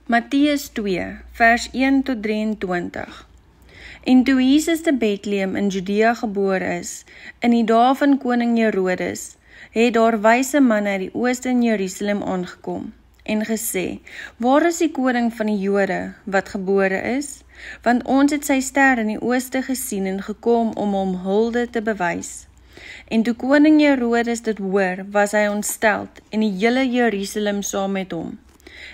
Matteus 2, vers 1 tot 23. En toe Jesus te Bethlehem in Judea gebore is, in die dae van koning Herodes, het daar wyse manne uit die ooste in Jerusalem aangekom, en gesê, waar is die koning van die Jode, wat gebore is? Want ons het sy ster in die ooste gesien en gekom om hom hulde te bewys. En toe koning Herodes dit hoor, was hy ontsteld, en die hele Jerusalem saam met hom.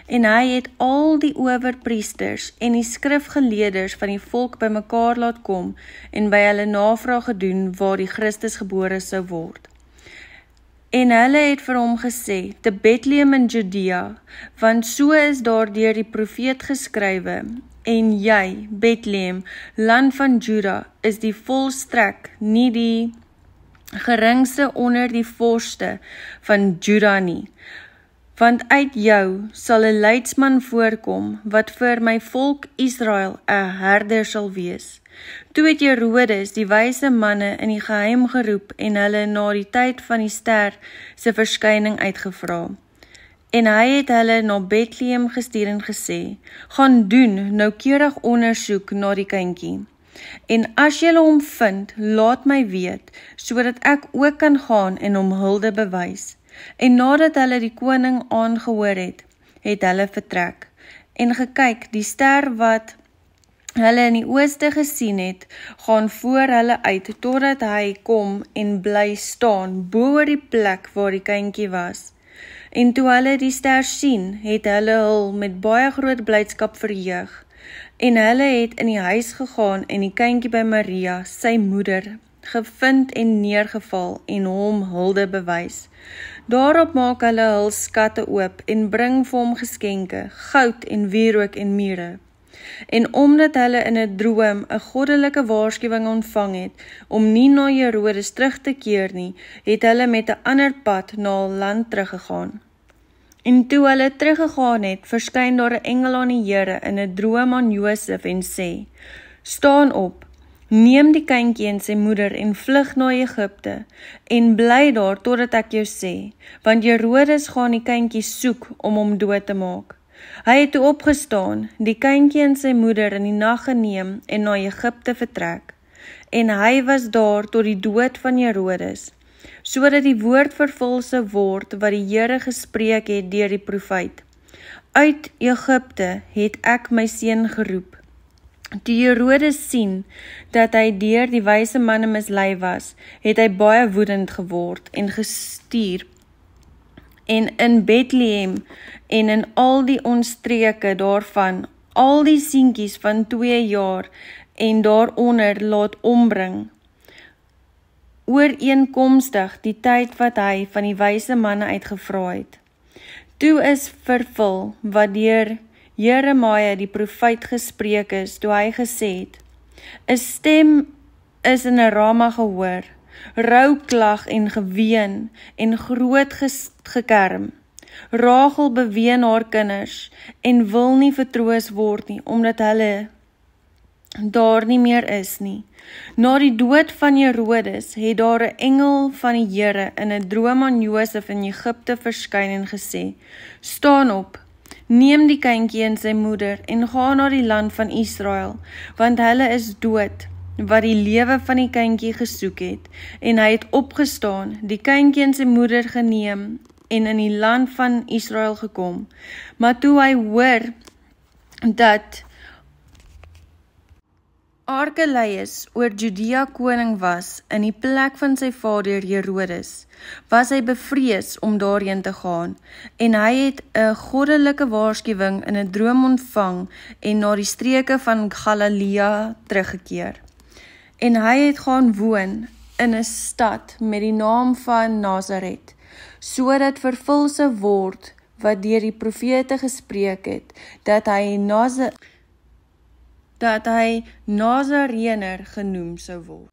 En hy het al die owerpriesters en die skrifgeleerders van die volk bymekaar laat kom en by hulle navraag gedoen waar die Christus gebore sou word. En hulle het vir hom gesê, te Bethlehem in Judea, want so is daar deur die profeet geskrywe, en jy, Bethlehem, land van Juda, is die volstrek, nie die geringste onder die vorste van Juda nie. Want uit jou sal 'n leidsman voorkom, wat vir my volk Israel 'n herder sal wees. Toe het Herodes die wyse manne in die geheim geroep en hulle na die tyd van die ster se verskyning uitgevra. En hy het hulle na Bethlehem gestuur en gesê, gaan doen noukeurig ondersoek na die kindjie. En as julle hom vind, laat my weet, sodat ek ook kan gaan en hom hulde bewys. En nadat hulle die koning aangehoor het, het hulle vertrek. En gekyk, die ster wat hulle in die ooste gesien het, gaan voor hulle uit, totdat hy kom en bly staan, bo oor die plek waar die kindjie was. En toe hulle die ster sien, het hulle hul met baie groot blydskap verheug. En hulle het in die huis gegaan en die kindjie by Maria, sy moeder, gevind en neergeval en hom hulde bewys. Daarop maak hulle hul skatte oop en bring vir hom geskenke, goud en wierook en mure. En omdat hulle in 'n droom 'n goddelike waarskuwing ontvang het, om nie na Herodes terug te keer nie, het hulle met 'n ander pad na hul land teruggegaan. En toe hulle teruggegaan het, verskyn daar 'n engel aan die Here in 'n droom aan Josef en sê, staan op, neem die kindjie en sy moeder en vlug na Egipte, en bly daar totdat ek jou sê, want Herodes gaan die kindjie soek om hom dood te maak. Hy het toe opgestaan, die kindjie en sy moeder in die nag geneem en na Egipte vertrek. En hy was daar tot die dood van Herodes, sodat die woord vervul sou word wat die Here gespreek het deur die profeet. Uit Egipte het ek my seun geroep. Toe Herodes sien dat hy deur die wyse manne mislei was, het hy baie woedend geword en gestuur en in Bethlehem en in al die omstreke daarvan, al die seentjies van 2 jaar en daaronder laat ombring, ooreenkomstig die tyd wat hy van die wyse manne uitgevra het. Toe is vervul wat deur Jeremia die profeet gespreek is, toe hy gesê het, 'n stem is in 'n Rama gehoor, rouklag en geween en groot gekerm. Rachel beween haar kinders en wil nie vertroos word nie, omdat hulle daar nie meer is nie. Na die dood van Herodes het daar 'n engel van die Here in 'n droom aan Josef in Egipte verskyn en gesê, staan op, neem die kindjie en sy moeder en gaan na die land van Israel, want hulle is dood, wat die lewe van die kindjie gesoek het. En hy het opgestaan, die kindjie en sy moeder geneem en in die land van Israel gekom. Maar toe hy hoor dat Archelaus oor Judea koning was in die plek van sy vader Herodes, was hy bevrees om daarheen te gaan, en hy het 'n goddelike waarskuwing in 'n droom ontvang en na die streke van Galilea teruggekeer. En hy het gaan woon in 'n stad met die naam van Nasaret, sodat vervul sou word wat deur die profete gespreek het, dat hy Nazarener genoem sou word.